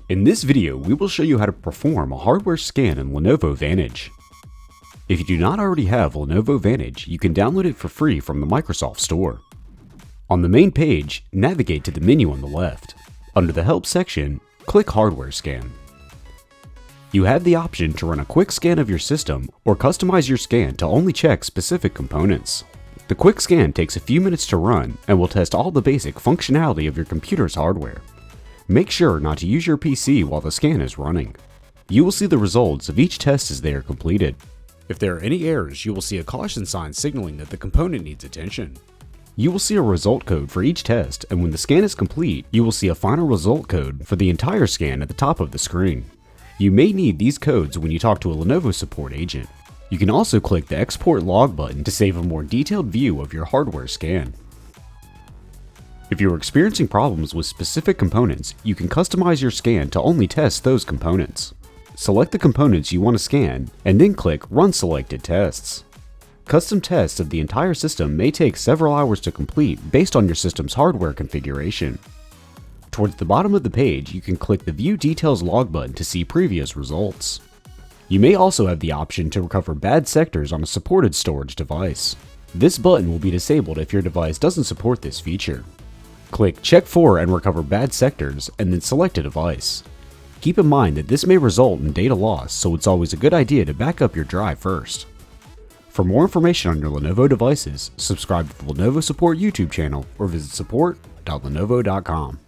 In this video, we will show you how to perform a hardware scan in Lenovo Vantage. If you do not already have Lenovo Vantage, you can download it for free from the Microsoft Store. On the main page, navigate to the menu on the left. Under the Help section, click Hardware Scan. You have the option to run a quick scan of your system or customize your scan to only check specific components. The quick scan takes a few minutes to run and will test all the basic functionality of your computer's hardware. Make sure not to use your PC while the scan is running. You will see the results of each test as they are completed. If there are any errors, you will see a caution sign signaling that the component needs attention. You will see a result code for each test, and when the scan is complete, you will see a final result code for the entire scan at the top of the screen. You may need these codes when you talk to a Lenovo support agent. You can also click the Export Log button to save a more detailed view of your hardware scan. If you are experiencing problems with specific components, you can customize your scan to only test those components. Select the components you want to scan, and then click Run Selected Tests. Custom tests of the entire system may take several hours to complete based on your system's hardware configuration. Towards the bottom of the page, you can click the View Details Log button to see previous results. You may also have the option to recover bad sectors on a supported storage device. This button will be disabled if your device doesn't support this feature. Click Check for and recover bad sectors, and then select a device. Keep in mind that this may result in data loss, so it's always a good idea to back up your drive first. For more information on your Lenovo devices, subscribe to the Lenovo Support YouTube channel or visit support.lenovo.com.